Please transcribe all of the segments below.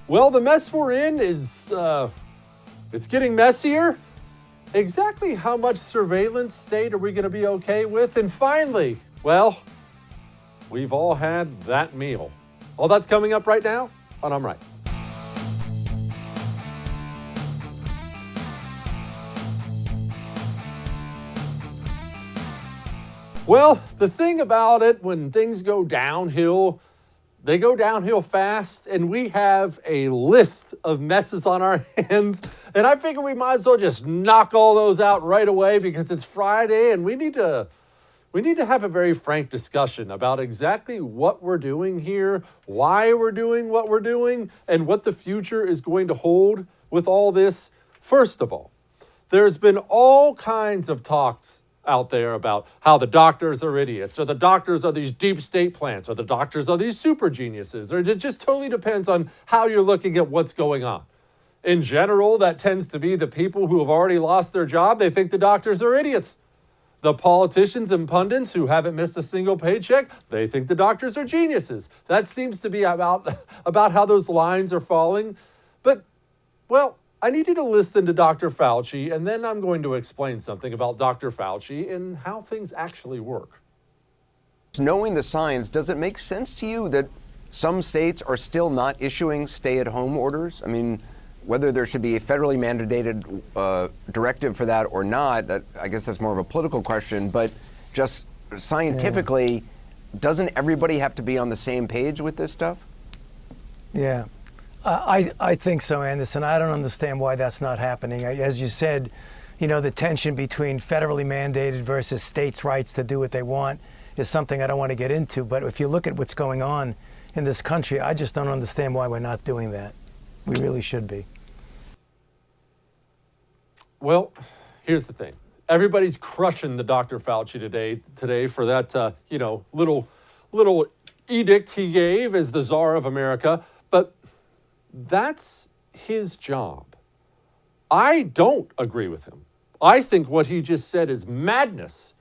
Well, the mess we're in is, it's getting messier. Exactly how much surveillance state are we going to be okay with? And finally, well, we've all had that meal. All that's coming up right now on I'm Right. Well, the thing about it, when things go downhill, they go downhill fast, and we have a list of messes on our hands. And I figure we might as well just knock all those out right away because it's Friday, and we need to have a very frank discussion about exactly what we're doing here, why we're doing what we're doing, and what the future is going to hold with all this. First of all, there's been all kinds of talks out there about how the doctors are idiots, or the doctors are these deep state plants, or the doctors are these super geniuses, or it just totally depends on how you're looking at what's going on. In general, that tends to be the people who have already lost their job. They think the doctors are idiots. The politicians and pundits who haven't missed a single paycheck, they think the doctors are geniuses. That seems to be about how those lines are falling. But, well, I need you to listen to Dr. Fauci, and then I'm going to explain something about Dr. Fauci and how things actually work. Knowing the science, does it make sense to you that some states are still not issuing stay-at-home orders? I mean, whether there should be a federally mandated directive for that or not, that I guess that's more of a political question, but just scientifically, doesn't everybody have to be on the same page with this stuff? Yeah. I think so, Anderson. I don't understand why that's not happening. As you said, you know, the tension between federally mandated versus states' rights to do what they want is something I don't want to get into. But if you look at what's going on in this country, I just don't understand why we're not doing that. We really should be. Well, here's the thing. Everybody's crushing the Dr. Fauci today for that, little edict he gave as the czar of America. But that's his job. I don't agree with him. I think what he just said is madness,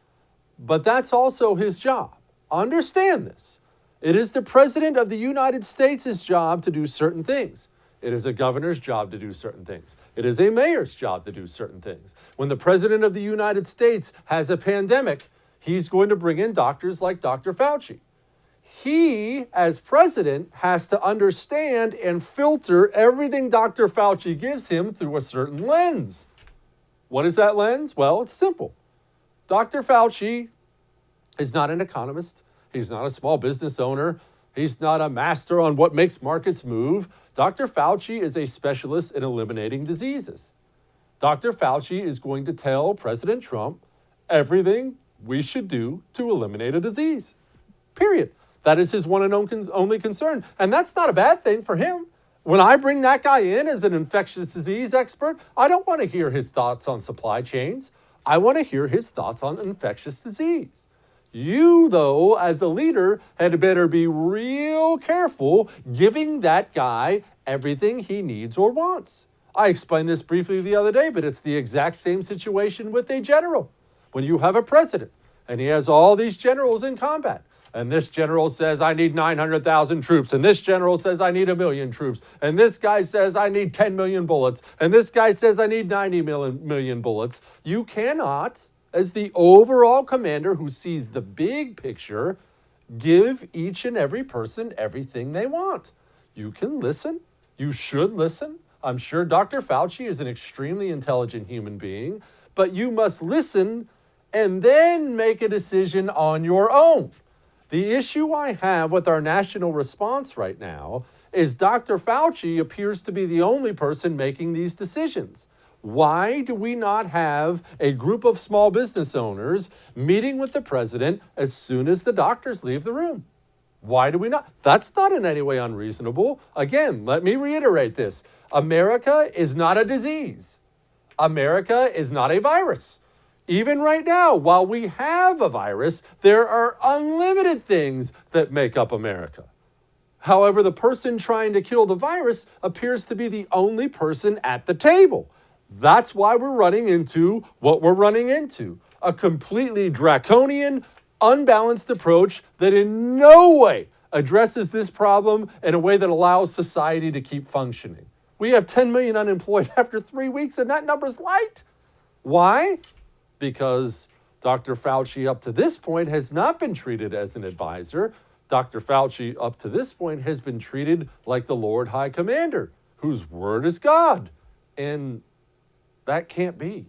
but that's also his job. Understand this. It is the President of the United States' job to do certain things. It is a governor's job to do certain things. It is a mayor's job to do certain things. When the President of the United States has a pandemic, he's going to bring in doctors like Dr. Fauci. He, as president, has to understand and filter everything Dr. Fauci gives him through a certain lens. What is that lens? Well, it's simple. Dr. Fauci is not an economist. He's not a small business owner. He's not a master on what makes markets move. Dr. Fauci is a specialist in eliminating diseases. Dr. Fauci is going to tell President Trump everything we should do to eliminate a disease. Period. That is his one and only concern. And that's not a bad thing for him. When I bring that guy in as an infectious disease expert, I don't want to hear his thoughts on supply chains. I want to hear his thoughts on infectious disease. You, though, as a leader, had better be real careful giving that guy everything he needs or wants. I explained this briefly the other day, but it's the exact same situation with a general. When you have a president and he has all these generals in combat, and this general says, I need 900,000 troops. And this general says, I need 1 million troops. And this guy says, I need 10 million bullets. And this guy says, I need 90 million bullets. You cannot, as the overall commander who sees the big picture, give each and every person everything they want. You can listen. You should listen. I'm sure Dr. Fauci is an extremely intelligent human being, but you must listen and then make a decision on your own. The issue I have with our national response right now is Dr. Fauci appears to be the only person making these decisions. Why do we not have a group of small business owners meeting with the president as soon as the doctors leave the room? Why do we not? That's not in any way unreasonable. Again, let me reiterate this. America is not a disease. America is not a virus. Even right now, while we have a virus, there are unlimited things that make up America. However, the person trying to kill the virus appears to be the only person at the table. That's why we're running into what we're running into. A completely draconian, unbalanced approach that in no way addresses this problem in a way that allows society to keep functioning. We have 10 million unemployed after 3 weeks, and that number's light. Why? Because Dr. Fauci up to this point has not been treated as an advisor. Dr. Fauci up to this point has been treated like the Lord High Commander, whose word is God. And that can't be.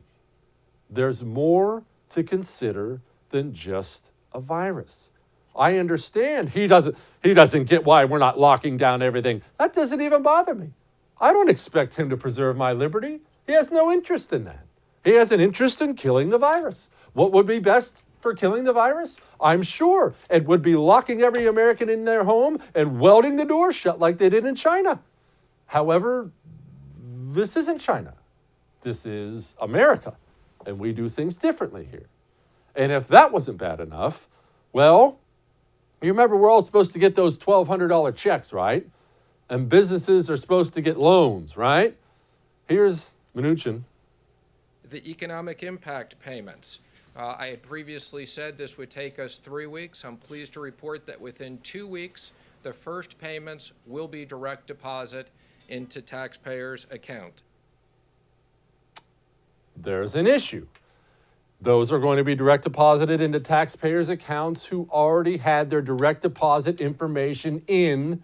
There's more to consider than just a virus. I understand he doesn't get why we're not locking down everything. That doesn't even bother me. I don't expect him to preserve my liberty. He has no interest in that. He has an interest in killing the virus. What would be best for killing the virus? I'm sure it would be locking every American in their home and welding the door shut like they did in China. However, this isn't China. This is America, and we do things differently here. And if that wasn't bad enough, well, you remember we're all supposed to get those $1,200 checks, right? And businesses are supposed to get loans, right? Here's Mnuchin. The economic impact payments. I had previously said this would take us 3 weeks. I'm pleased to report that within 2 weeks, the first payments will be direct deposit into taxpayers' account. There's an issue. Those are going to be direct deposited into taxpayers' accounts who already had their direct deposit information in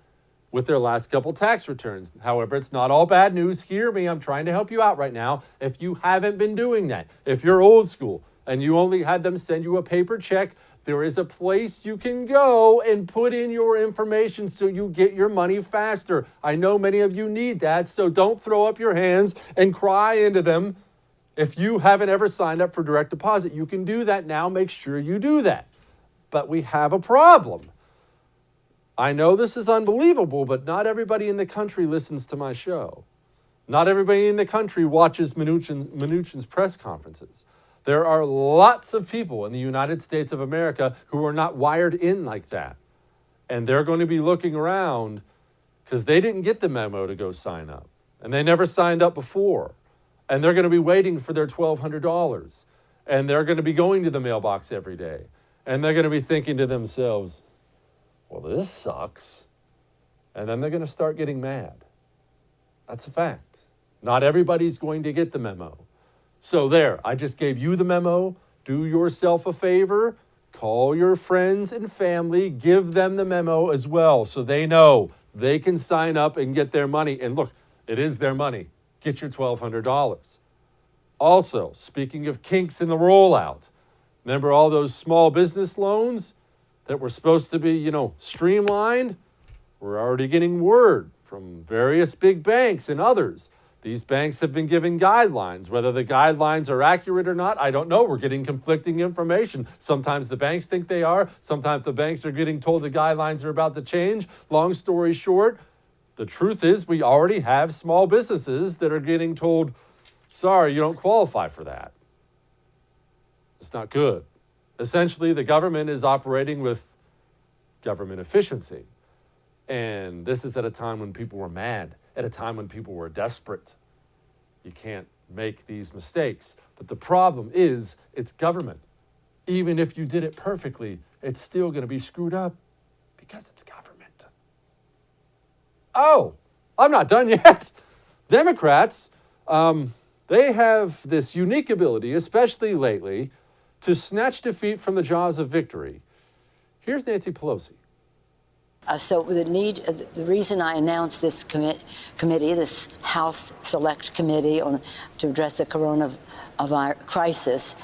with their last couple tax returns. However, it's not all bad news. Hear me, I'm trying to help you out right now. If you haven't been doing that, if you're old school and you only had them send you a paper check, there is a place you can go and put in your information so you get your money faster. I know many of you need that, so don't throw up your hands and cry into them. If you haven't ever signed up for direct deposit, you can do that now. Make sure you do that. But we have a problem. I know this is unbelievable, but not everybody in the country listens to my show. Not everybody in the country watches Mnuchin's press conferences. There are lots of people in the United States of America who are not wired in like that. And they're going to be looking around because they didn't get the memo to go sign up. And they never signed up before. And they're going to be waiting for their $1,200. And they're going to be going to the mailbox every day. And they're going to be thinking to themselves, well, this sucks. And then they're going to start getting mad. That's a fact. Not everybody's going to get the memo. So there, I just gave you the memo. Do yourself a favor. Call your friends and family. Give them the memo as well so they know they can sign up and get their money. And look, it is their money. Get your $1,200. Also, speaking of kinks in the rollout, remember all those small business loans that were supposed to be, streamlined? We're already getting word from various big banks and others. These banks have been given guidelines. Whether the guidelines are accurate or not, I don't know. We're getting conflicting information. Sometimes the banks think they are. Sometimes the banks are getting told the guidelines are about to change. Long story short, the truth is we already have small businesses that are getting told, sorry, you don't qualify for that. It's not good. Essentially, the government is operating with government efficiency. And this is at a time when people were mad, at a time when people were desperate. You can't make these mistakes. But the problem is, it's government. Even if you did it perfectly, it's still going to be screwed up because it's government. Oh, I'm not done yet. Democrats, they have this unique ability, especially lately, to snatch defeat from the jaws of victory. Here's Nancy Pelosi. So the reason I announced this committee, this House Select Committee to address the coronavirus crisis,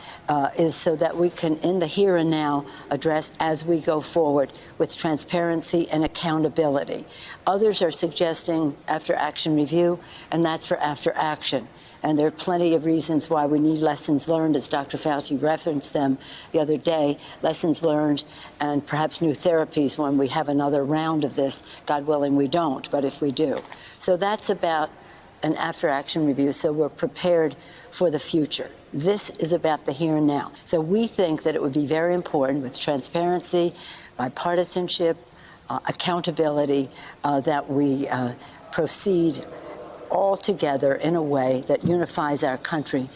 is so that we can, in the here and now, address as we go forward with transparency and accountability. Others are suggesting after action review, and that's for after action. And there are plenty of reasons why we need lessons learned, as Dr. Fauci referenced them the other day, lessons learned and perhaps new therapies when we have another round of this. God willing, we don't, but if we do. So that's about an after-action review, so we're prepared for the future. This is about the here and now. So we think that it would be very important with transparency, bipartisanship, accountability, that we proceed all together in a way that unifies our country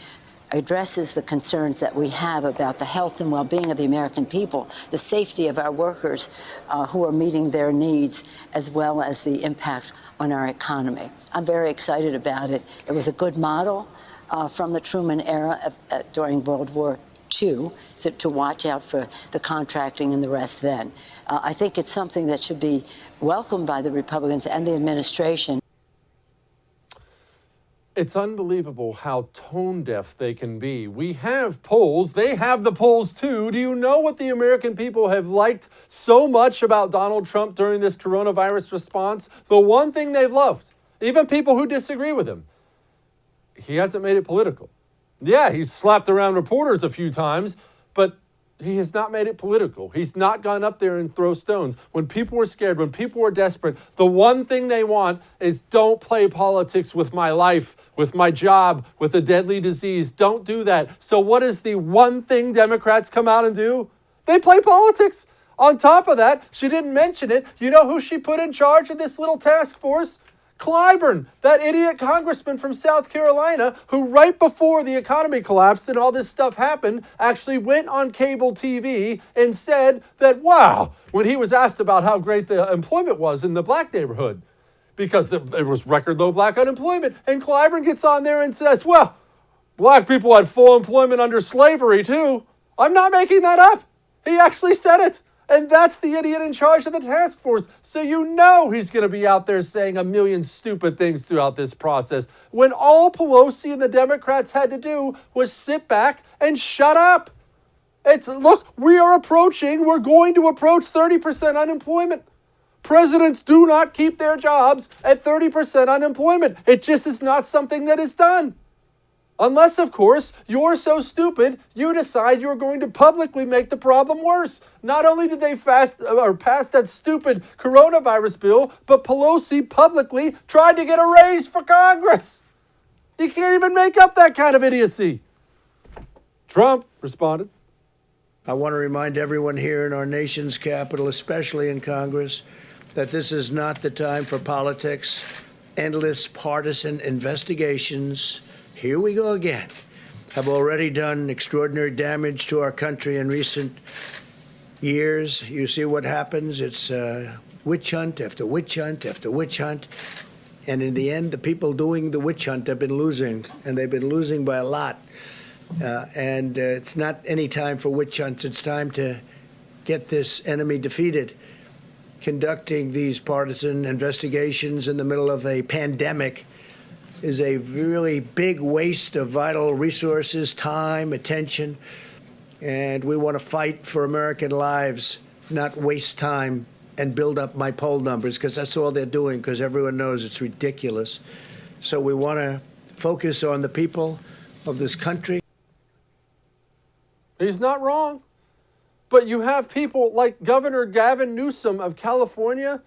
addresses the concerns that we have about the health and well-being of the American people, the safety of our workers who are meeting their needs, as well as the impact on our economy. I'm very excited about it. It was a good model from the Truman era during World War II, so to watch out for the contracting and the rest then. I think it's something that should be welcomed by the Republicans and the administration. It's unbelievable how tone deaf they can be. We have polls. They have the polls too. Do you know what the American people have liked so much about Donald Trump during this coronavirus response? The one thing they've loved, even people who disagree with him, he hasn't made it political. Yeah, he's slapped around reporters a few times, but he has not made it political. He's not gone up there and throw stones. When people are scared, when people are desperate, the one thing they want is don't play politics with my life, with my job, with a deadly disease. Don't do that. So what is the one thing Democrats come out and do? They play politics. On top of that, she didn't mention it. You know who she put in charge of this little task force? Clyburn, that idiot congressman from South Carolina, who right before the economy collapsed and all this stuff happened, actually went on cable TV and said that, wow, when he was asked about how great the employment was in the black neighborhood, because there was record low black unemployment. And Clyburn gets on there and says, well, black people had full employment under slavery too. I'm not making that up. He actually said it. And that's the idiot in charge of the task force. So you know he's going to be out there saying a million stupid things throughout this process, when all Pelosi and the Democrats had to do was sit back and shut up. Look, we're going to approach 30% unemployment. Presidents do not keep their jobs at 30% unemployment. It just is not something that is done. Unless, of course, you're so stupid, you decide you're going to publicly make the problem worse. Not only did they pass that stupid coronavirus bill, but Pelosi publicly tried to get a raise for Congress. You can't even make up that kind of idiocy. Trump responded. I want to remind everyone here in our nation's capital, especially in Congress, that this is not the time for politics, endless partisan investigations. Here we go again, have already done extraordinary damage to our country in recent years. You see what happens. It's witch hunt after witch hunt after witch hunt. And in the end, the people doing the witch hunt have been losing, and they've been losing by a lot. And it's not any time for witch hunts. It's time to get this enemy defeated. Conducting these partisan investigations in the middle of a pandemic is a really big waste of vital resources, time, attention, and we want to fight for American lives, not waste time and build up my poll numbers, because that's all they're doing, because everyone knows it's ridiculous. So we want to focus on the people of this country. He's not wrong. But you have people like Governor Gavin Newsom of California.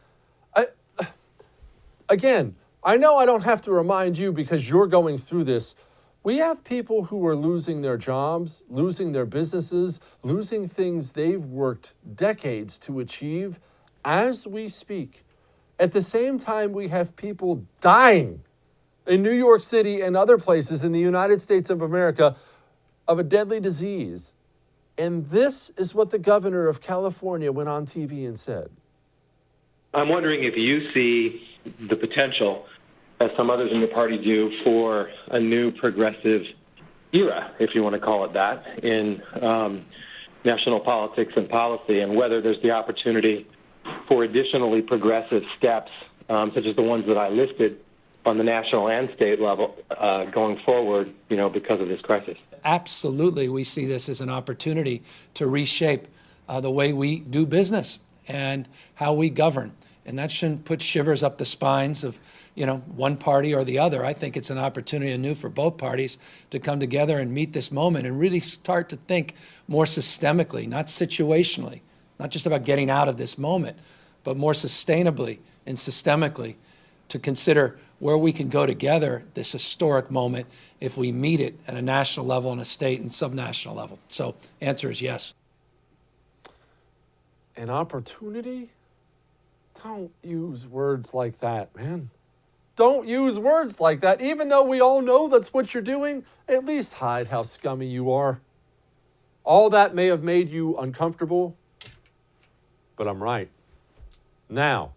Again, I know I don't have to remind you because you're going through this. We have people who are losing their jobs, losing their businesses, losing things they've worked decades to achieve as we speak. At the same time, we have people dying in New York City and other places in the United States of America of a deadly disease. And this is what the governor of California went on TV and said. I'm wondering if you see the potential, as some others in your party do, for a new progressive era, if you want to call it that, in national politics and policy, and whether there's the opportunity for additionally progressive steps, such as the ones that I listed, on the national and state level going forward, because of this crisis. Absolutely, we see this as an opportunity to reshape the way we do business and how we govern. And that shouldn't put shivers up the spines of, one party or the other. I think it's an opportunity anew for both parties to come together and meet this moment and really start to think more systemically, not situationally, not just about getting out of this moment, but more sustainably and systemically to consider where we can go together this historic moment if we meet it at a national level and a state and subnational level. So answer is yes. An opportunity? Don't use words like that, man. don't use words like that. Even though we all know that's what you're doing, at least hide how scummy you are. All that may have made you uncomfortable, but I'm right. Now,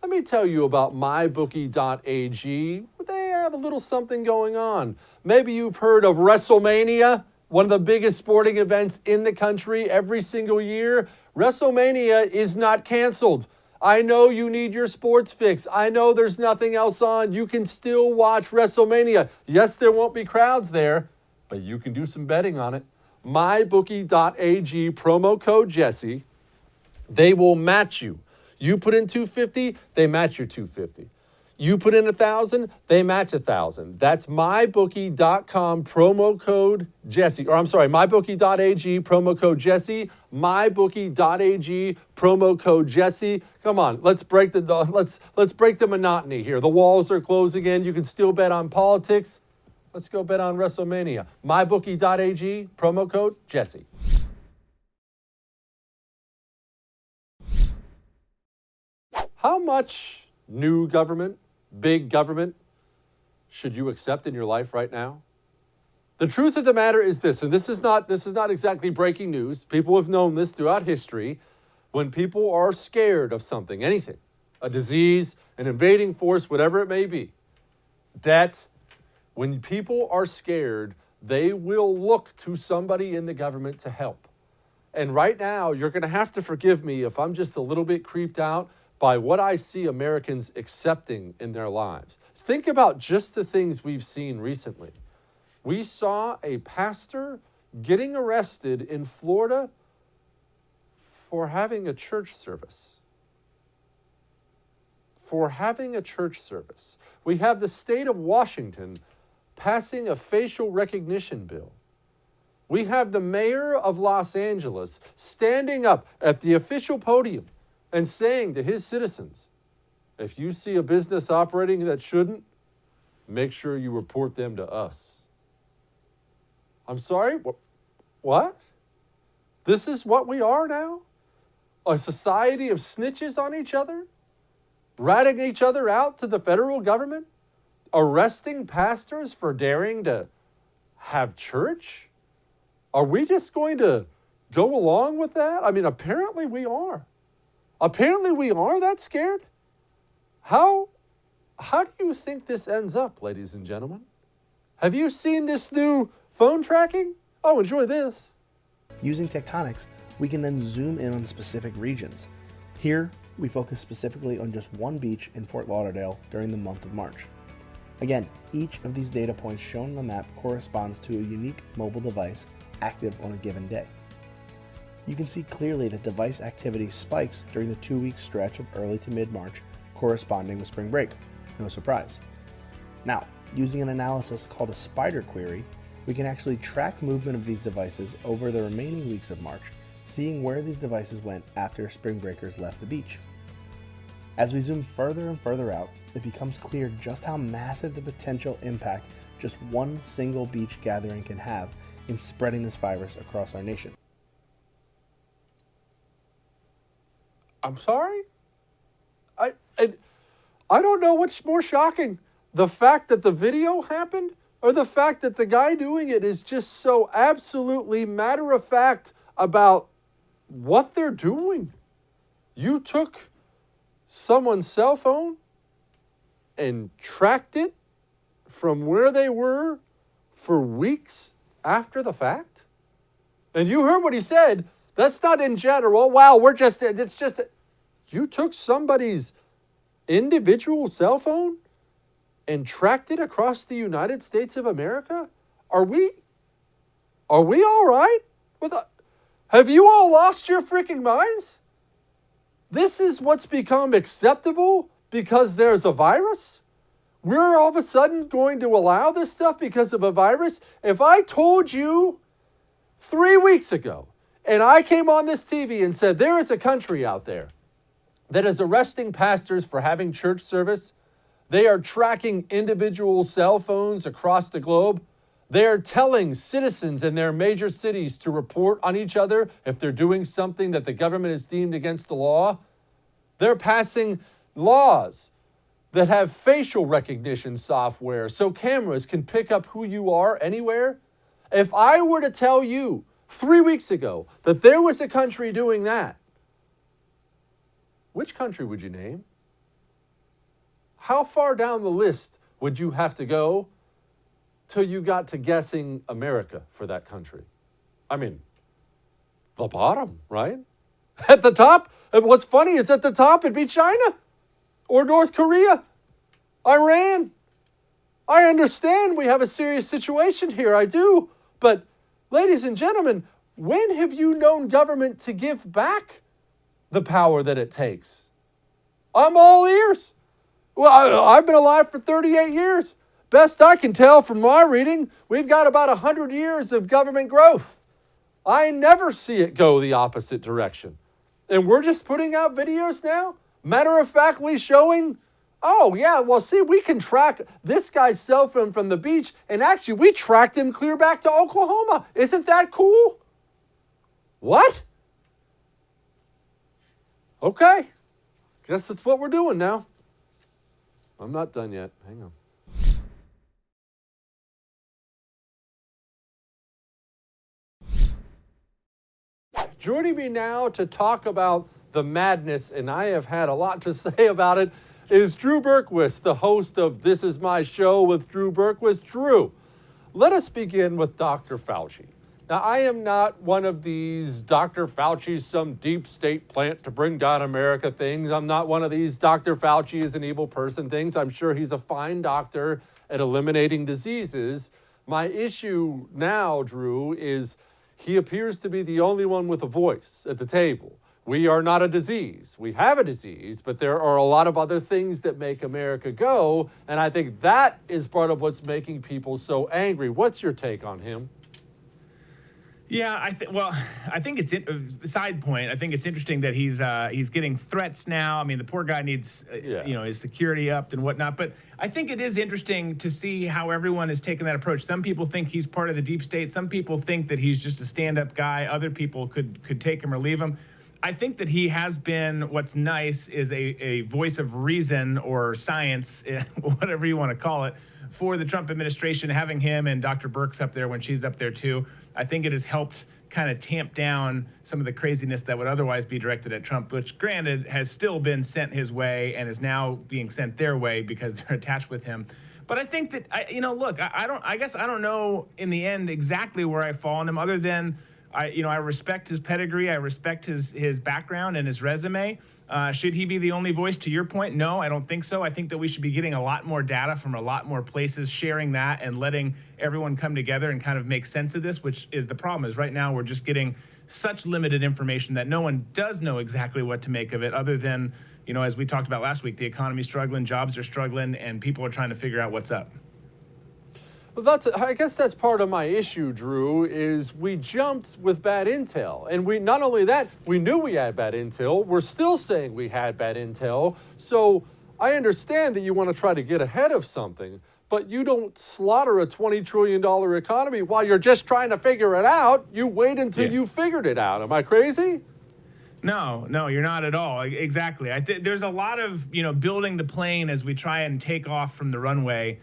let me tell you about mybookie.ag. They have a little something going on. Maybe you've heard of WrestleMania, one of the biggest sporting events in the country every single year. WrestleMania is not canceled. I know you need your sports fix. I know there's nothing else on. You can still watch WrestleMania. Yes, there won't be crowds there, but you can do some betting on it. mybookie.ag, promo code Jesse. They will match you. You put in $250, they match your $250. You put in $1,000, they match $1,000. That's mybookie.com, promo code Jesse. Or I'm sorry, mybookie.ag, promo code Jesse. Mybookie.ag, promo code Jesse. Come on, let's break the monotony here. The walls are closed again. You can still bet on politics. Let's go bet on WrestleMania. Mybookie.ag, promo code Jesse. How much new government, big government, should you accept in your life right now? The truth of the matter is this, and this is not exactly breaking news. People have known this throughout history. When people are scared of something, anything, a disease, an invading force, whatever it may be, debt, when people are scared, they will look to somebody in the government to help. And right now, you're going to have to forgive me if I'm just a little bit creeped out by what I see Americans accepting in their lives. Think about just the things we've seen recently. We saw a pastor getting arrested in Florida for having a church service. For having a church service. We have the state of Washington passing a facial recognition bill. We have the mayor of Los Angeles standing up at the official podium and saying to his citizens, if you see a business operating that shouldn't, make sure you report them to us. I'm sorry? What? This is what we are now? A society of snitches on each other? Ratting each other out to the federal government? Arresting pastors for daring to have church? Are we just going to go along with that? I mean, apparently we are. Apparently we are that scared. How do you think this ends up, ladies and gentlemen? Have you seen this new phone tracking? Oh, enjoy this. Using tectonics, we can then zoom in on specific regions. Here, we focus specifically on just one beach in Fort Lauderdale during the month of March. Again, each of these data points shown on the map corresponds to a unique mobile device active on a given day. You can see clearly that device activity spikes during the 2-week stretch of early to mid-March corresponding with spring break. No surprise. Now, using an analysis called a spider query, we can actually track movement of these devices over the remaining weeks of March, seeing where these devices went after spring breakers left the beach. As we zoom further and further out, it becomes clear just how massive the potential impact just one single beach gathering can have in spreading this virus across our nation. I'm sorry? I don't know what's more shocking. The fact that the video happened or the fact that the guy doing it is just so absolutely matter of fact about what they're doing. You took someone's cell phone and tracked it from where they were for weeks after the fact? And you heard what he said. That's not in general. Wow, it's just, you took somebody's individual cell phone and tracked it across the United States of America? Are we all right? Have you all lost your freaking minds? This is what's become acceptable because there's a virus? We're all of a sudden going to allow this stuff because of a virus? If I told you 3 weeks ago, and I came on this TV and said, there is a country out there that is arresting pastors for having church service. They are tracking individual cell phones across the globe. They are telling citizens in their major cities to report on each other if they're doing something that the government has deemed against the law. They're passing laws that have facial recognition software so cameras can pick up who you are anywhere. If I were to tell you 3 weeks ago that there was a country doing that, which country would you name? How far down the list would you have to go till you got to guessing America for that country? I mean, the bottom, right? At the top, and what's funny is at the top it'd be China or North Korea, Iran. I understand we have a serious situation here, I do. But ladies and gentlemen, when have you known government to give back the power that it takes? I'm all ears. Well, I've been alive for 38 years. Best I can tell from my reading, we've got about 100 years of government growth. I never see it go the opposite direction. And we're just putting out videos now, matter-of-factly showing, oh, yeah, well, see, we can track this guy's cell phone from the beach, and actually we tracked him clear back to Oklahoma. Isn't that cool? What? Okay. Guess that's what we're doing now. I'm not done yet. Hang on. Joining me now to talk about the madness, and I have had a lot to say about it, is Drew Berquist, the host of This Is My Show with Drew Berquist. Drew, let us begin with Dr. Fauci. Now, I am not one of these Dr. Fauci's some deep state plant to bring down America things. I'm not one of these Dr. Fauci is an evil person things. I'm sure he's a fine doctor at eliminating diseases. My issue now, Drew, is he appears to be the only one with a voice at the table. We are not a disease. We have a disease, but there are a lot of other things that make America go, and I think that is part of what's making people so angry. What's your take on him? Yeah, I think it's a side point. I think it's interesting that he's getting threats now. I mean, the poor guy needs his security upped and whatnot. But I think it is interesting to see how everyone has taken that approach. Some people think he's part of the deep state. Some people think that he's just a stand-up guy. Other people could take him or leave him. I think that he has been, what's nice is a voice of reason or science, whatever you want to call it, for the Trump administration. Having him and Dr. Birx up there when she's up there too, I think it has helped kind of tamp down some of the craziness that would otherwise be directed at Trump, which granted has still been sent his way and is now being sent their way because they're attached with him. But I think that, I guess I don't know in the end exactly where I fall on him, other than I respect his pedigree. I respect his background and his resume. Should he be the only voice, to your point? No, I don't think so. I think that we should be getting a lot more data from a lot more places, sharing that and letting everyone come together and kind of make sense of this, which is the problem. Is right now we're just getting such limited information that no one does know exactly what to make of it, other than, as we talked about last week, the economy's struggling, jobs are struggling, and people are trying to figure out what's up. Well, I guess that's part of my issue, Drew, is we jumped with bad intel. And we not only that, we knew we had bad intel. We're still saying we had bad intel. So I understand that you want to try to get ahead of something, but you don't slaughter a $20 trillion economy while you're just trying to figure it out. You wait until you figured it out. Am I crazy? No, you're not at all. Exactly. There's a lot of, building the plane as we try and take off from the runway.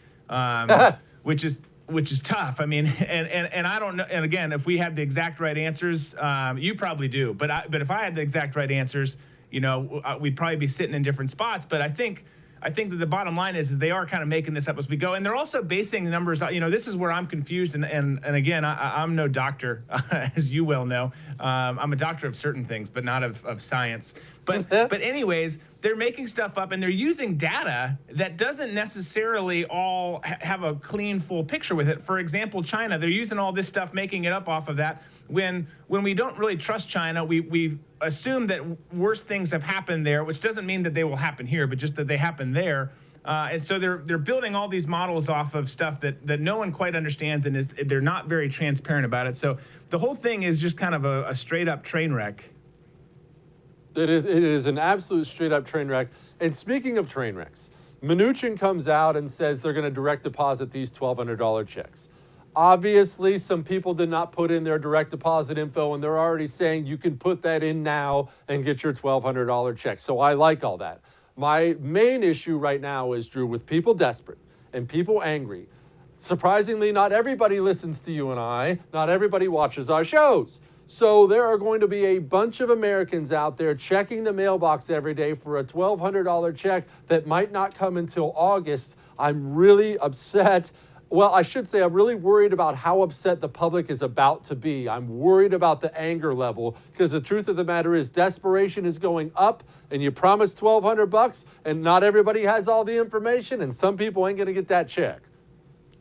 Which is tough. I mean, and I don't know. And again, if we had the exact right answers, you probably do. But if I had the exact right answers, we'd probably be sitting in different spots. But I think that the bottom line is they are kind of making this up as we go, and they're also basing the numbers. This is where I'm confused. And again, I'm no doctor, as you well know. I'm a doctor of certain things, but not of science. But anyways, they're making stuff up and they're using data that doesn't necessarily all have a clean, full picture with it. For example, China, they're using all this stuff, making it up off of that. When we don't really trust China, we assume that worse things have happened there, which doesn't mean that they will happen here, but just that they happen there. And so they're building all these models off of stuff that no one quite understands, and they're not very transparent about it. So the whole thing is just kind of a straight up train wreck. It is an absolute straight up train wreck. And speaking of train wrecks, Mnuchin comes out and says they're going to direct deposit these $1,200 checks. Obviously, some people did not put in their direct deposit info, and they're already saying you can put that in now and get your $1,200 check. So I like all that. My main issue right now is, Drew, with people desperate and people angry. Surprisingly, not everybody listens to you and I. Not everybody watches our shows. So there are going to be a bunch of Americans out there checking the mailbox every day for a $1,200 check that might not come until August. I'm really upset. Well, I should say I'm really worried about how upset the public is about to be. I'm worried about the anger level, because the truth of the matter is desperation is going up, and you promise $1,200 and not everybody has all the information, and some people ain't going to get that check.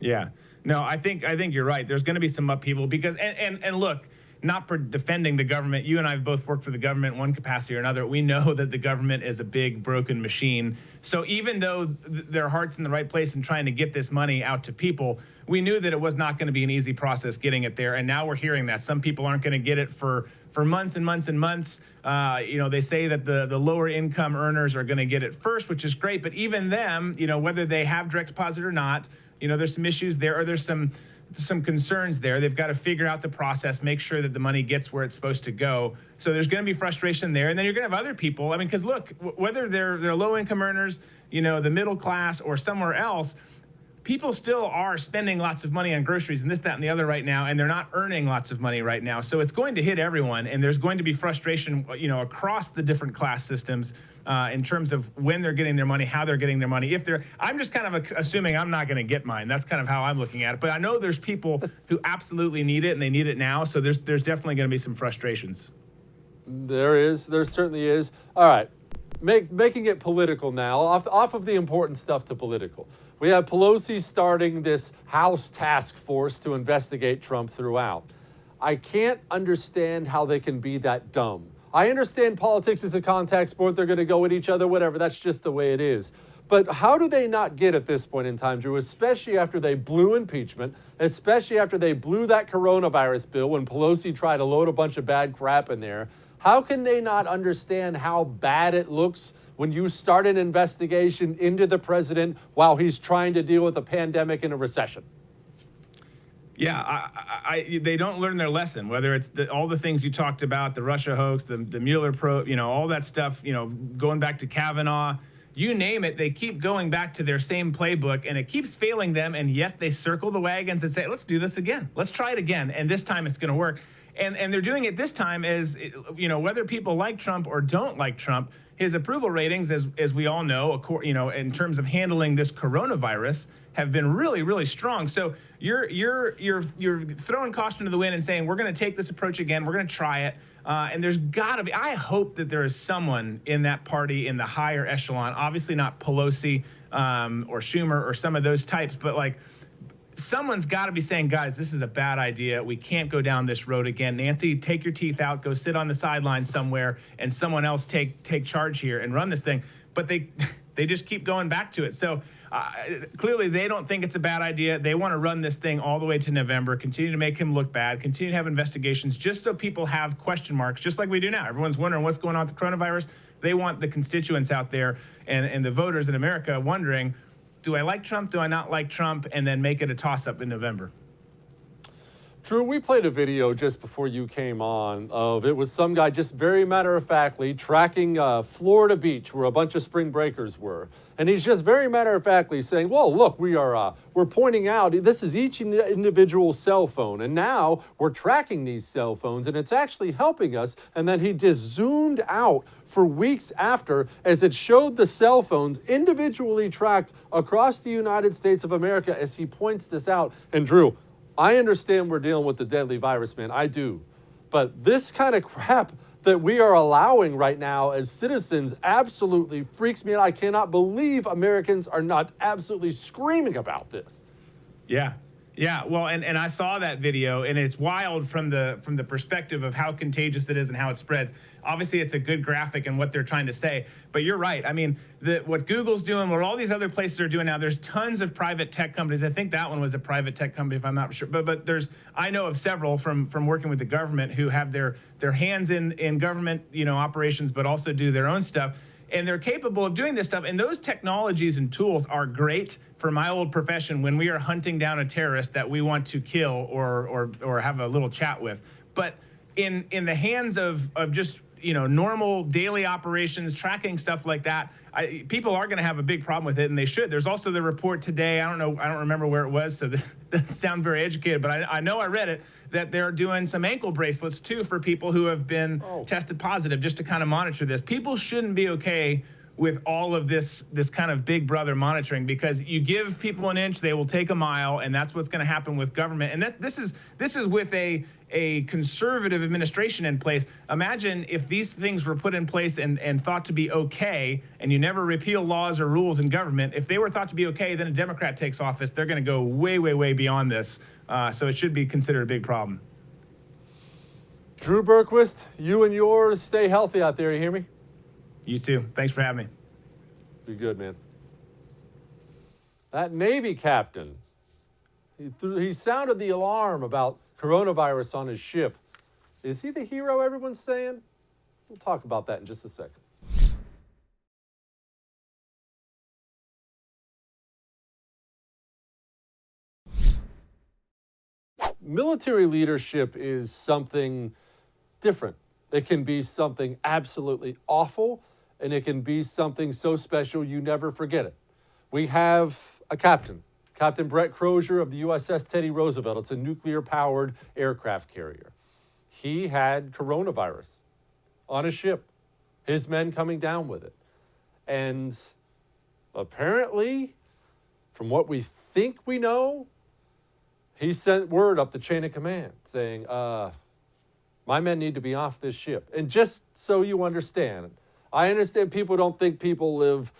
Yeah. No, I think you're right. There's going to be some upheaval because, and look, not for defending the government. You and I have both worked for the government in one capacity or another. We know that the government is a big broken machine. So even though their heart's in the right place in trying to get this money out to people, we knew that it was not going to be an easy process getting it there. And now we're hearing that some people aren't going to get it for months and months and months. They say that the lower income earners are going to get it first, which is great. But even them, whether they have direct deposit or not, there's some issues there, or there's some concerns there. They've got to figure out the process, make sure that the money gets where it's supposed to go. So there's going to be frustration there. And then you're going to have other people. I mean, because look, whether they're low income earners, the middle class, or somewhere else, people still are spending lots of money on groceries and this, that, and the other right now, and they're not earning lots of money right now. So it's going to hit everyone, and there's going to be frustration, across the different class systems in terms of when they're getting their money, how they're getting their money. I'm just kind of assuming I'm not going to get mine. That's kind of how I'm looking at it. But I know there's people who absolutely need it, and they need it now. So there's definitely going to be some frustrations. There certainly is. All right. Making it political now, off of the important stuff to political. We have Pelosi starting this House task force to investigate Trump throughout. I can't understand how they can be that dumb. I understand politics is a contact sport. They're going to go at each other, whatever. That's just the way it is. But how do they not get at this point in time, Drew, especially after they blew impeachment, especially after they blew that coronavirus bill when Pelosi tried to load a bunch of bad crap in there? How can they not understand how bad it looks when you start an investigation into the president while he's trying to deal with a pandemic and a recession? Yeah, they don't learn their lesson, whether it's all the things you talked about, the Russia hoax, the Mueller probe, all that stuff, going back to Kavanaugh, you name it, they keep going back to their same playbook, and it keeps failing them, and yet they circle the wagons and say, let's do this again. Let's try it again, and this time it's going to work. And they're doing it this time as, whether people like Trump or don't like Trump, his approval ratings, as we all know, in terms of handling this coronavirus, have been really, really strong. So you're throwing caution to the wind and saying, we're going to take this approach again. We're going to try it. And there's got to be, I hope that there is someone in that party in the higher echelon, obviously not Pelosi or Schumer or some of those types, but someone's got to be saying, guys, this is a bad idea. We can't go down this road again. Nancy, take your teeth out, go sit on the sidelines somewhere, and someone else take charge here and run this thing. But they just keep going back to it. So clearly they don't think it's a bad idea. They want to run this thing all the way to November, continue to make him look bad, continue to have investigations, just so people have question marks, just like we do now. Everyone's wondering what's going on with the coronavirus. They want the constituents out there and the voters in America wondering, do I like Trump? Do I not like Trump? And then make it a toss-up in November. Drew, we played a video just before you came on of it was some guy just very matter-of-factly tracking Florida Beach where a bunch of spring breakers were. And he's just very matter-of-factly saying, well, look, we're pointing out this is each individual cell phone. And now we're tracking these cell phones and it's actually helping us. And then he just zoomed out for weeks after as it showed the cell phones individually tracked across the United States of America as he points this out. And Drew, I understand we're dealing with the deadly virus, man. I do. But this kind of crap that we are allowing right now as citizens absolutely freaks me out. I cannot believe Americans are not absolutely screaming about this. Yeah. Yeah, well, and I saw that video, and it's wild from the perspective of how contagious it is and how it spreads. Obviously, it's a good graphic and what they're trying to say, but you're right. I mean, what Google's doing, what all these other places are doing now, there's tons of private tech companies. I think that one was a private tech company, if I'm not sure. But I know of several from working with the government who have their hands in government, operations, but also do their own stuff. And they're capable of doing this stuff. And those technologies and tools are great for my old profession when we are hunting down a terrorist that we want to kill or have a little chat with. But in the hands of just normal daily operations, tracking stuff like that, people are going to have a big problem with it, and they should. There's also the report today. I don't remember where it was, so that doesn't sound very educated, but I know I read it, that they're doing some ankle bracelets too for people who have been tested positive, just to kind of monitor this. People shouldn't be okay with all of this kind of big brother monitoring, because you give people an inch, they will take a mile, and that's what's going to happen with government. And this is with a conservative administration in place. Imagine if these things were put in place and thought to be okay, and you never repeal laws or rules in government. If they were thought to be okay, then a Democrat takes office. They're going to go way, way, way beyond this. So it should be considered a big problem. Drew Berquist, you and yours stay healthy out there. You hear me? You too. Thanks for having me. Be good, man. That Navy captain, he sounded the alarm about coronavirus on his ship. Is he the hero everyone's saying? We'll talk about that in just a second. Military leadership is something different. It can be something absolutely awful, and it can be something so special you never forget it. We have a captain, Captain Brett Crozier of the USS Teddy Roosevelt. It's a nuclear-powered aircraft carrier. He had coronavirus on his ship, his men coming down with it. And apparently, from what we think we know, he sent word up the chain of command saying, my men need to be off this ship. And just so you understand, I understand people don't think people live,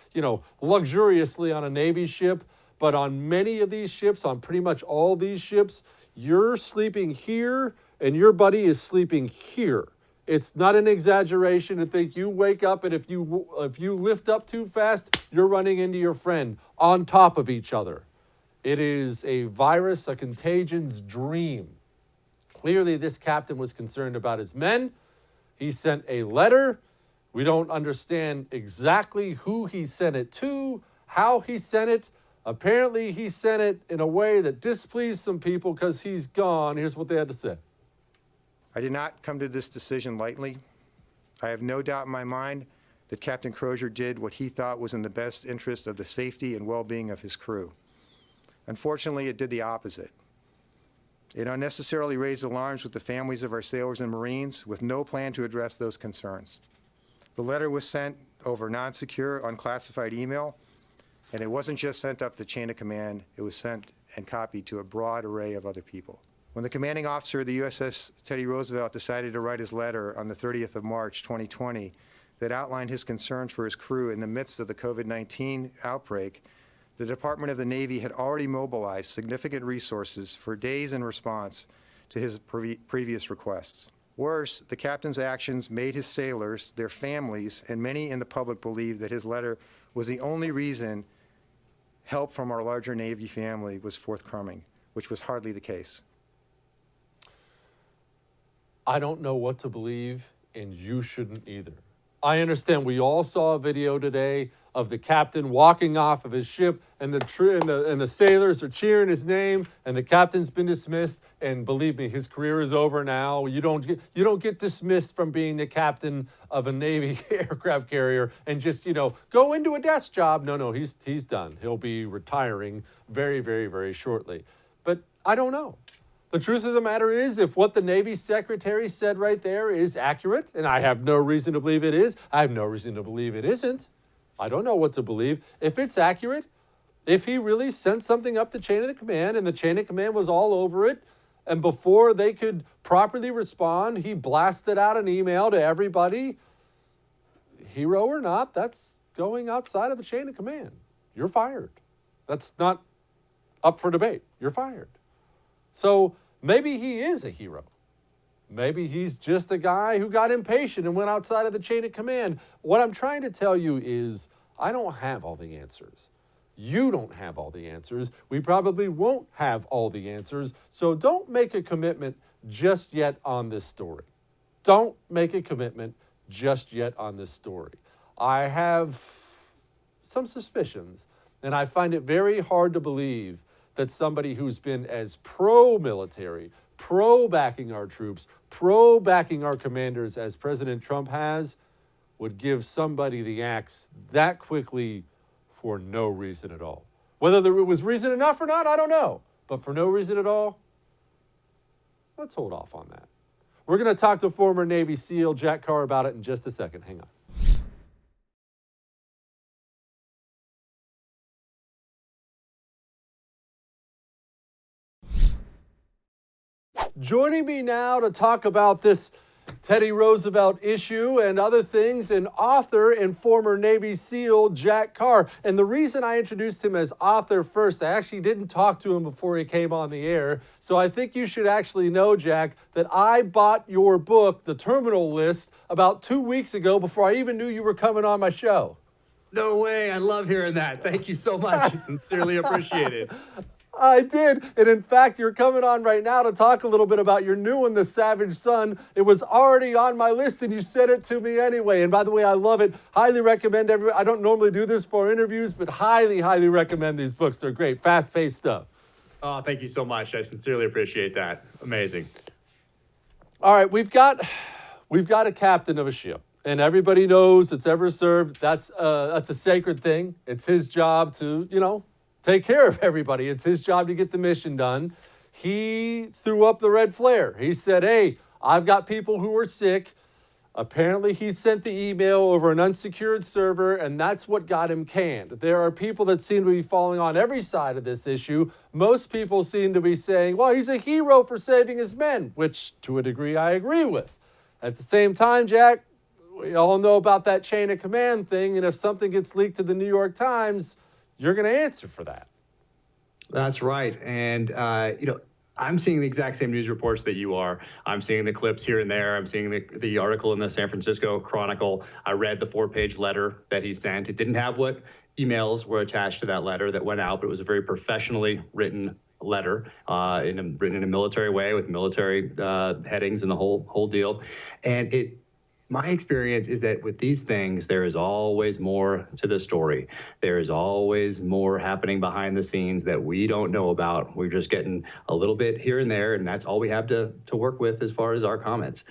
luxuriously on a Navy ship, but on many of these ships, on pretty much all these ships, you're sleeping here and your buddy is sleeping here. It's not an exaggeration to think you wake up and if you lift up too fast, you're running into your friend on top of each other. It is a virus, a contagion's dream. Clearly, this captain was concerned about his men. He sent a letter. We don't understand exactly who he sent it to, how he sent it. Apparently, he sent it in a way that displeased some people because he's gone. Here's what they had to say. I did not come to this decision lightly. I have no doubt in my mind that Captain Crozier did what he thought was in the best interest of the safety and well-being of his crew. Unfortunately, it did the opposite. It unnecessarily raised alarms with the families of our sailors and Marines with no plan to address those concerns. The letter was sent over non-secure, unclassified email, and it wasn't just sent up the chain of command, it was sent and copied to a broad array of other people. When the commanding officer of the USS Teddy Roosevelt decided to write his letter on the 30th of March, 2020, that outlined his concerns for his crew in the midst of the COVID-19 outbreak, the Department of the Navy had already mobilized significant resources for days in response to his previous requests. Worse, the captain's actions made his sailors, their families, and many in the public believe that his letter was the only reason help from our larger Navy family was forthcoming, which was hardly the case. I don't know what to believe, and you shouldn't either. I understand we all saw a video today of the captain walking off of his ship, and the sailors are cheering his name, and the captain's been dismissed. And believe me, his career is over now. You don't get dismissed from being the captain of a Navy aircraft carrier and just go into a desk job. No, he's done. He'll be retiring very, very, very shortly. But I don't know. The truth of the matter is, if what the Navy secretary said right there is accurate, and I have no reason to believe it is, I have no reason to believe it isn't. I don't know what to believe. If it's accurate, if he really sent something up the chain of the command and the chain of command was all over it, and before they could properly respond, he blasted out an email to everybody, hero or not, that's going outside of the chain of command. You're fired. That's not up for debate. You're fired. So maybe he is a hero. Maybe he's just a guy who got impatient and went outside of the chain of command. What I'm trying to tell you is I don't have all the answers. You don't have all the answers. We probably won't have all the answers. So don't make a commitment just yet on this story. Don't make a commitment just yet on this story. I have some suspicions, and I find it very hard to believe that somebody who's been as pro-military, pro-backing our troops, pro-backing our commanders as President Trump has, would give somebody the axe that quickly for no reason at all. Whether there was reason enough or not, I don't know. But for no reason at all, let's hold off on that. We're going to talk to former Navy SEAL Jack CARR about it in just a second. Hang on. Joining me now to talk about this Teddy Roosevelt issue and other things, and author and former Navy SEAL Jack CARR. And the reason I introduced him as author first, I actually didn't talk to him before he came on the air. So I think you should actually know, Jack, that I bought your book, The Terminal List, about 2 weeks ago before I even knew you were coming on my show. No way. I love hearing that. Thank you so much. It's sincerely appreciated. I did. And in fact, you're coming on right now to talk a little bit about your new one, The Savage Son. It was already on my list and you sent it to me anyway. And by the way, I love it. Highly recommend everyone. I don't normally do this for interviews, but highly, highly recommend these books. They're great. Fast-paced stuff. Oh, thank you so much. I sincerely appreciate that. Amazing. All right, we've got a captain of a ship. And everybody knows it's ever served. That's a sacred thing. It's his job to, take care of everybody. It's his job to get the mission done. He threw up the red flare. He said, hey, I've got people who are sick. Apparently, he sent the email over an unsecured server, and that's what got him canned. There are people that seem to be falling on every side of this issue. Most people seem to be saying, well, he's a hero for saving his men, which to a degree I agree with. At the same time, Jack, we all know about that chain of command thing, and if something gets leaked to the New York Times, you're going to answer for that. That's right. And, I'm seeing the exact same news reports that you are. I'm seeing the clips here and there. I'm seeing the article in the San Francisco Chronicle. I read the 4-page letter that he sent. It didn't have what emails were attached to that letter that went out, but it was a very professionally written letter, written in a military way with military headings and the whole deal. And my experience is that with these things, there is always more to the story. There is always more happening behind the scenes that we don't know about. We're just getting a little bit here and there, and that's all we have to work with as far as our comments.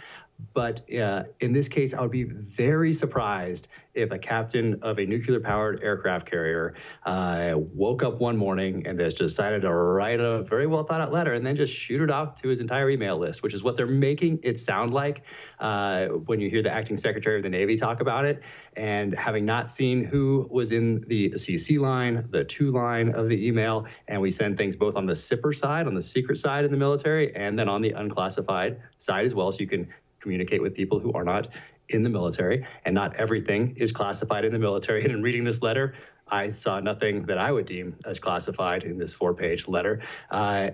But in this case, I would be very surprised if a captain of a nuclear-powered aircraft carrier woke up one morning and just decided to write a very well-thought-out letter and then just shoot it off to his entire email list, which is what they're making it sound like when you hear the acting secretary of the Navy talk about it. And having not seen who was in the CC line, the to line of the email, and we send things both on the SIPR side, on the secret side in the military, and then on the unclassified side as well, so you can communicate with people who are not in the military, and not everything is classified in the military. And in reading this letter, I saw nothing that I would deem as classified in this 4-page letter.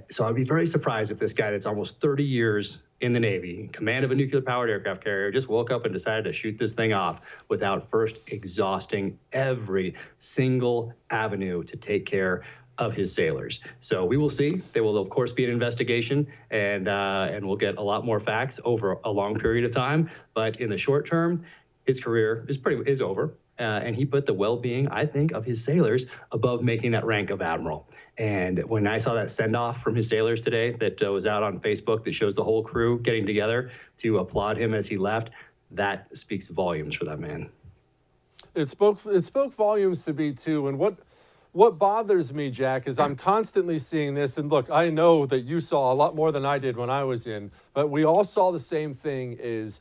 So I'd be very surprised if this guy that's almost 30 years in the Navy, command of a nuclear-powered aircraft carrier, just woke up and decided to shoot this thing off without first exhausting every single avenue to take care of his sailors. So we will see. There will, of course, be an investigation, and we'll get a lot more facts over a long period of time. But in the short term, his career is over, and he put the well-being, I think, of his sailors above making that rank of admiral. And when I saw that send-off from his sailors today that was out on Facebook that shows the whole crew getting together to applaud him as he left, that speaks volumes for that man. It spoke volumes to me too. And what bothers me, Jack, is I'm constantly seeing this. And look, I know that you saw a lot more than I did when I was in, but we all saw the same thing. Is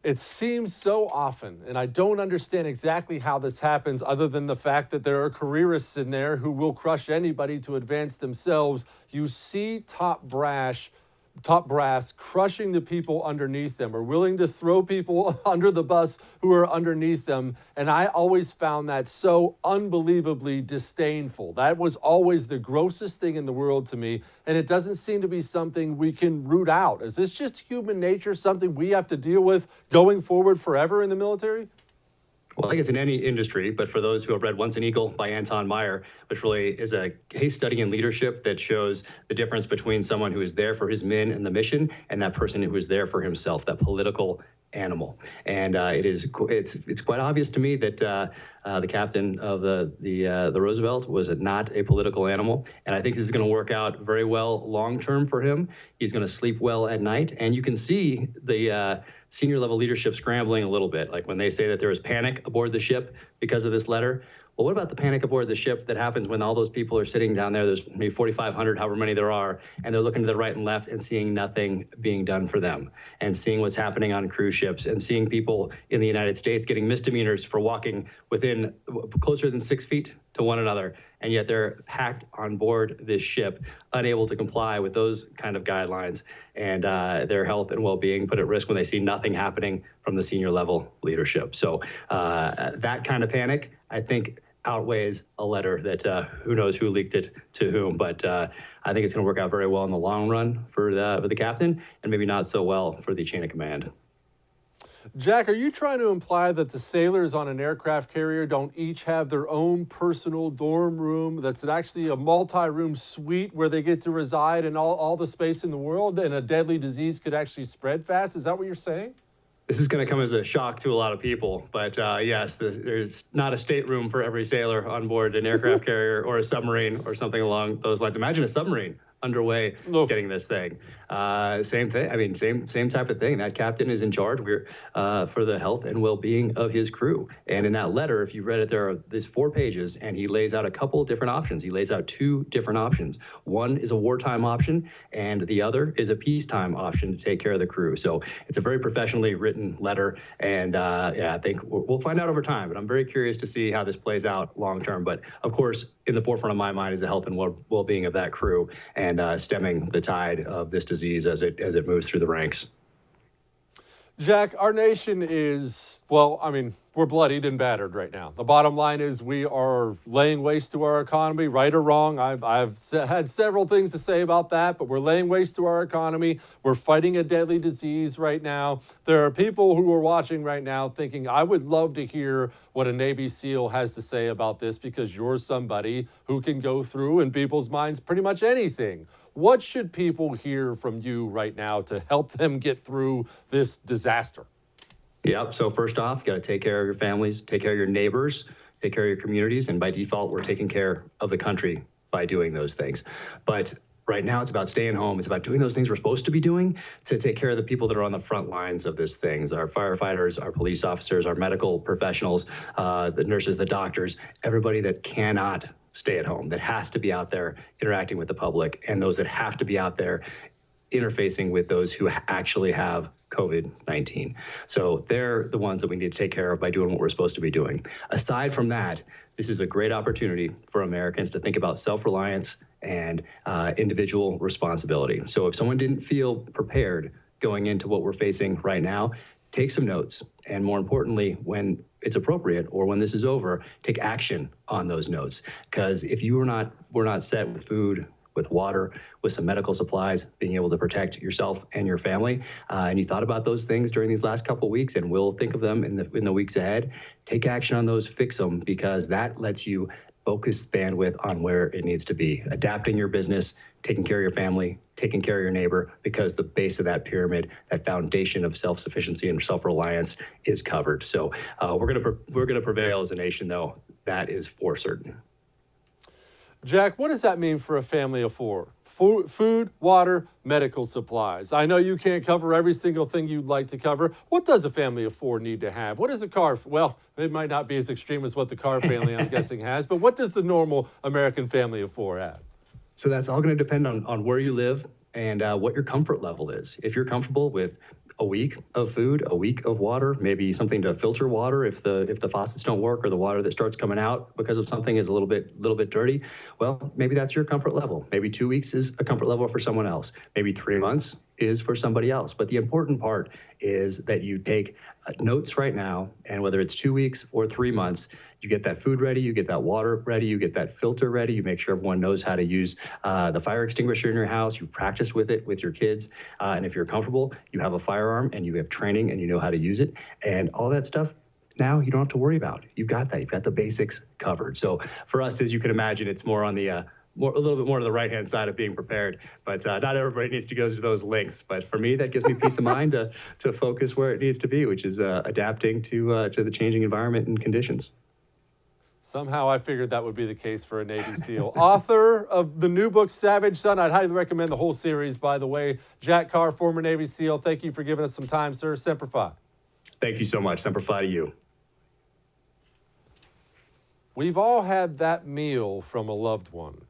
it seems so often, and I don't understand exactly how this happens other than the fact that there are careerists in there who will crush anybody to advance themselves. You see top brass crushing the people underneath them, or willing to throw people under the bus who are underneath them. And I always found that so unbelievably disdainful. That was always the grossest thing in the world to me. And it doesn't seem to be something we can root out. Is this just human nature, something we have to deal with going forward forever in the military? Well, I think it's in any industry, but for those who have read Once an Eagle by Anton Meyer, which really is a case study in leadership that shows the difference between someone who is there for his men and the mission and that person who is there for himself, that political animal. And it's quite obvious to me that the captain of the Roosevelt was not a political animal. And I think this is going to work out very well long-term for him. He's going to sleep well at night. And you can see the senior level leadership scrambling a little bit. Like when they say that there is panic aboard the ship because of this letter. Well, what about the panic aboard the ship that happens when all those people are sitting down there? There's maybe 4,500, however many there are, and they're looking to the right and left and seeing nothing being done for them, and seeing what's happening on cruise ships, and seeing people in the United States getting misdemeanors for walking within closer than 6 feet to one another, and yet they're packed on board this ship, unable to comply with those kind of guidelines, and their health and well-being put at risk when they see nothing happening from the senior level leadership. So that kind of panic, I think, outweighs a letter that who knows who leaked it to whom, but I think it's going to work out very well in the long run for the captain, and maybe not so well for the chain of command. Jack, are you trying to imply that the sailors on an aircraft carrier don't each have their own personal dorm room that's actually a multi-room suite where they get to reside in all the space in the world, and a deadly disease could actually spread fast? Is that what you're saying? This is going to come as a shock to a lot of people, but yes, there's not a stateroom for every sailor on board an aircraft carrier or a submarine or something along those lines. Imagine a submarine underway getting this thing. Same thing. I mean, same type of thing. That captain is in charge. We're for the health and well-being of his crew. And in that letter, if you read it, there are these 4 pages, and he lays out a couple of different options. He lays out 2 different options. One is a wartime option, and the other is a peacetime option to take care of the crew. So it's a very professionally written letter, and yeah, I think we'll find out over time. But I'm very curious to see how this plays out long term. But of course, in the forefront of my mind is the health and well-being of that crew, and stemming the tide of this disease as it moves through the ranks. Jack, our nation is, well, I mean, we're bloodied and battered right now. The bottom line is we are laying waste to our economy, right or wrong. I've had several things to say about that, but we're laying waste to our economy. We're fighting a deadly disease right now. There are people who are watching right now thinking, I would love to hear what a Navy SEAL has to say about this, because you're somebody who can go through in people's minds pretty much anything. What should people hear from you right now to help them get through this disaster? Yep. So first off, you got to take care of your families, take care of your neighbors, take care of your communities. And by default, we're taking care of the country by doing those things. But right now, it's about staying home. It's about doing those things we're supposed to be doing to take care of the people that are on the front lines of this things, our firefighters, our police officers, our medical professionals, the nurses, the doctors, everybody that cannot stay at home, that has to be out there interacting with the public, and those that have to be out there interfacing with those who actually have COVID-19. So they're the ones that we need to take care of by doing what we're supposed to be doing. Aside from that, this is a great opportunity for Americans to think about self-reliance and individual responsibility. So if someone didn't feel prepared going into what we're facing right now, take some notes. And more importantly, when it's appropriate or when this is over, take action on those notes. Because if you were not set with food, with water, with some medical supplies, being able to protect yourself and your family, and you thought about those things during these last couple of weeks, and we'll think of them in the weeks ahead, take action on those, fix them, because that lets you focus bandwidth on where it needs to be. Adapting your business, taking care of your family, taking care of your neighbor, because the base of that pyramid, that foundation of self-sufficiency and self-reliance is covered. So we're gonna prevail as a nation, though. That is for certain. Jack, what does that mean for a family of 4? Food, water, medical supplies. I know you can't cover every single thing you'd like to cover. What does a family of 4 need to have? What does a CARR, well, it might not be as extreme as what the CARR family, I'm guessing, has, but what does the normal American family of 4 have? So that's all going to depend on where you live and what your comfort level is. If you're comfortable with a week of food, a week of water, maybe something to filter water if the faucets don't work, or the water that starts coming out because of something is a little bit dirty, well, maybe that's your comfort level. Maybe 2 weeks is a comfort level for someone else. Maybe 3 months is for somebody else. But the important part is that you take notes right now, and whether it's 2 weeks or 3 months, you get that food ready, you get that water ready, you get that filter ready, you make sure everyone knows how to use the fire extinguisher in your house, you've practiced with it with your kids, and if you're comfortable, you have a firearm and you have training and you know how to use it, and all that stuff. Now you don't have to worry about. You've got that. You've got the basics covered. So for us, as you can imagine, it's more on the a little bit more to the right-hand side of being prepared. But not everybody needs to go to those links. But for me, that gives me peace of mind to focus where it needs to be, which is adapting to the changing environment and conditions. Somehow I figured that would be the case for a Navy SEAL. Author of the new book, Savage Son. I'd highly recommend the whole series, by the way. Jack CARR, former Navy SEAL. Thank you for giving us some time, sir. Semper Fi. Thank you so much. Semper Fi to you. We've all had that meal from a loved one.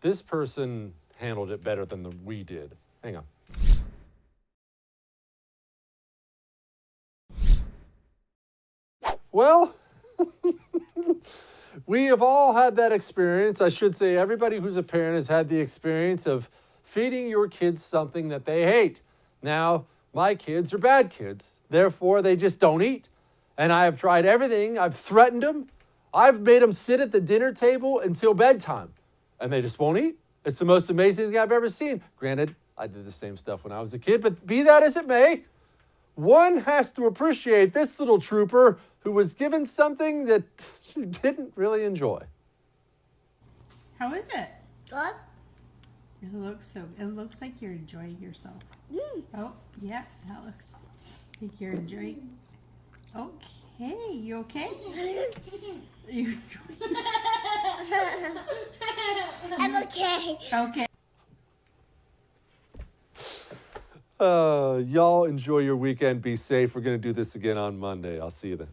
This person handled it better than we did. Hang on. Well, we have all had that experience. I should say everybody who's a parent has had the experience of feeding your kids something that they hate. Now, my kids are bad kids. Therefore, they just don't eat. And I have tried everything. I've threatened them. I've made them sit at the dinner table until bedtime. And they just won't eat. It's the most amazing thing I've ever seen. Granted, I did the same stuff when I was a kid, but be that as it may, one has to appreciate this little trooper who was given something that she didn't really enjoy. How is it? Good. It looks like you're enjoying yourself. Oh, yeah, that looks like you're enjoying. Okay, you okay? You I'm okay. Okay. Y'all enjoy your weekend. Be safe. We're going to do this again on Monday. I'll see you then.